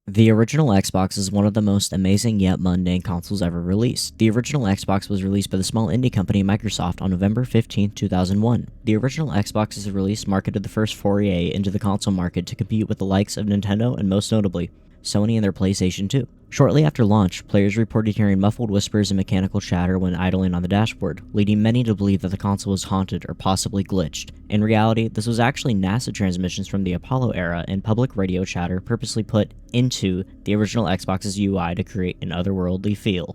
The original Xbox is one of the most amazing yet mundane consoles ever released. The original Xbox was released by the small indie company Microsoft on November 15, 2001. The original Xbox's release marketed the first foray into the console market to compete with the likes of Nintendo and most notably, Sony and their PlayStation 2. Shortly after launch, players reported hearing muffled whispers and mechanical chatter when idling on the dashboard, leading many to believe that the console was haunted or possibly glitched. In reality, this was actually NASA transmissions from the Apollo era and public radio chatter purposely put into the original Xbox's UI to create an otherworldly feel.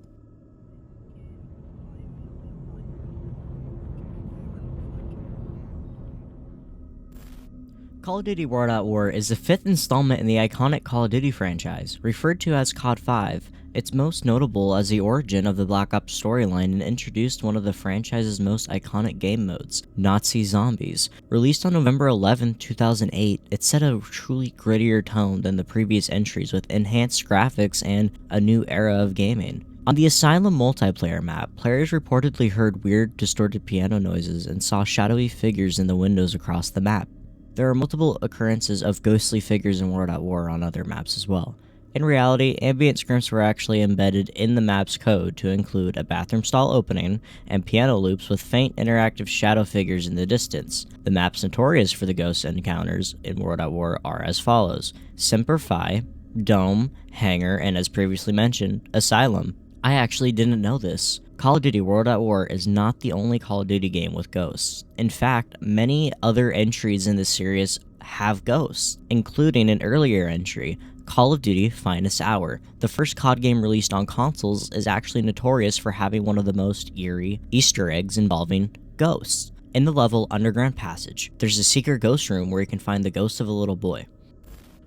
Call of Duty World at War is the fifth installment in the iconic Call of Duty franchise, referred to as COD 5. It's most notable as the origin of the Black Ops storyline and introduced one of the franchise's most iconic game modes, Nazi Zombies. Released on November 11, 2008, it set a truly grittier tone than the previous entries with enhanced graphics and a new era of gaming. On the Asylum multiplayer map, players reportedly heard weird, distorted piano noises and saw shadowy figures in the windows across the map. There are multiple occurrences of ghostly figures in World at War on other maps as well. In reality, ambient scripts were actually embedded in the map's code to include a bathroom stall opening and piano loops with faint interactive shadow figures in the distance. The maps notorious for the ghost encounters in World at War are as follows: Semper Fi, Dome, Hangar, and as previously mentioned, Asylum. I actually didn't know this. Call of Duty World at War is not the only Call of Duty game with ghosts. In fact, many other entries in the series have ghosts, including an earlier entry, Call of Duty Finest Hour. The first COD game released on consoles is actually notorious for having one of the most eerie Easter eggs involving ghosts. In the level Underground Passage, there's a secret ghost room where you can find the ghost of a little boy.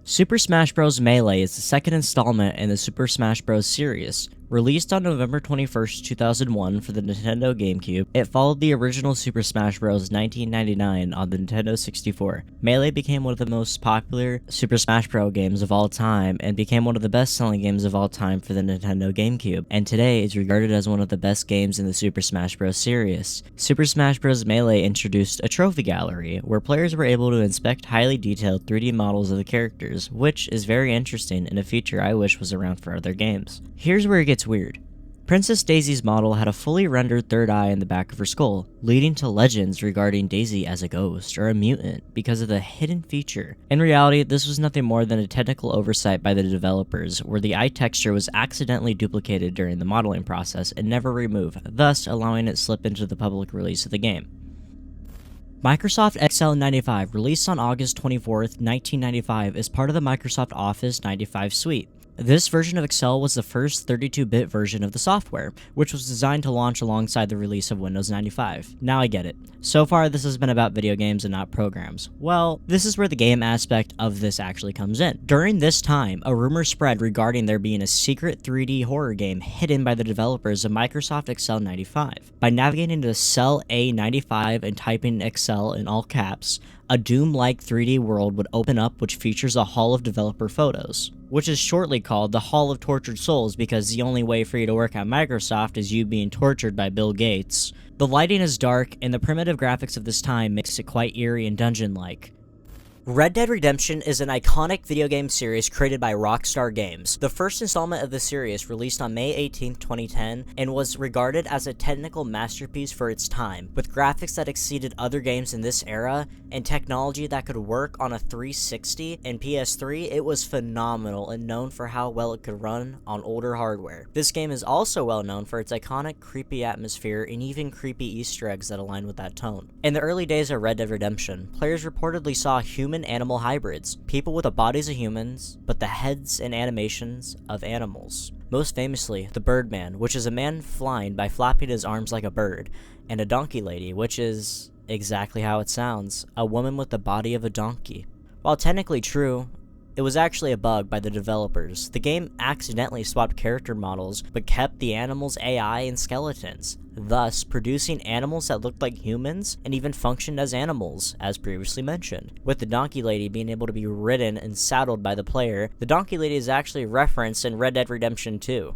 Super Smash Bros. Melee is the second installment in the Super Smash Bros. Series. Released on November 21st, 2001 for the Nintendo GameCube, it followed the original Super Smash Bros. 1999 on the Nintendo 64. Melee became one of the most popular Super Smash Bros. Games of all time and became one of the best-selling games of all time for the Nintendo GameCube, and today is regarded as one of the best games in the Super Smash Bros. Series. Super Smash Bros. Melee introduced a trophy gallery, where players were able to inspect highly detailed 3D models of the characters, which is very interesting and a feature I wish was around for other games. Here's where it gets weird. Princess Daisy's model had a fully rendered third eye in the back of her skull, leading to legends regarding Daisy as a ghost or a mutant because of the hidden feature. In reality, this was nothing more than a technical oversight by the developers, where the eye texture was accidentally duplicated during the modeling process and never removed, thus allowing it to slip into the public release of the game. Microsoft Excel 95, released on August 24th, 1995, is part of the Microsoft Office 95 suite. This version of Excel was the first 32-bit version of the software, which was designed to launch alongside the release of Windows 95. Now I get it. So far, this has been about video games and not programs. Well, this is where the game aspect of this actually comes in. During this time, a rumor spread regarding there being a secret 3D horror game hidden by the developers of Microsoft Excel 95. By navigating to Cell A95 and typing Excel in all caps, a Doom-like 3D world would open up, which features a Hall of Developer Photos, which is shortly called the Hall of Tortured Souls because the only way for you to work at Microsoft is you being tortured by Bill Gates. The lighting is dark, and the primitive graphics of this time makes it quite eerie and dungeon-like. Red Dead Redemption is an iconic video game series created by Rockstar Games. The first installment of the series released on May 18, 2010, and was regarded as a technical masterpiece for its time, with graphics that exceeded other games in this era, and technology that could work on a 360 and PS3. It was phenomenal and known for how well it could run on older hardware. This game is also well known for its iconic creepy atmosphere and even creepy Easter eggs that align with that tone. In the early days of Red Dead Redemption, players reportedly saw human-animal hybrids, people with the bodies of humans, but the heads and animations of animals. Most famously, the Birdman, which is a man flying by flapping his arms like a bird, and a donkey lady, which is exactly how it sounds, a woman with the body of a donkey. While technically true, it was actually a bug by the developers. The game accidentally swapped character models, but kept the animals' AI and skeletons, thus producing animals that looked like humans and even functioned as animals, as previously mentioned. With the Donkey Lady being able to be ridden and saddled by the player, the Donkey Lady is actually referenced in Red Dead Redemption 2.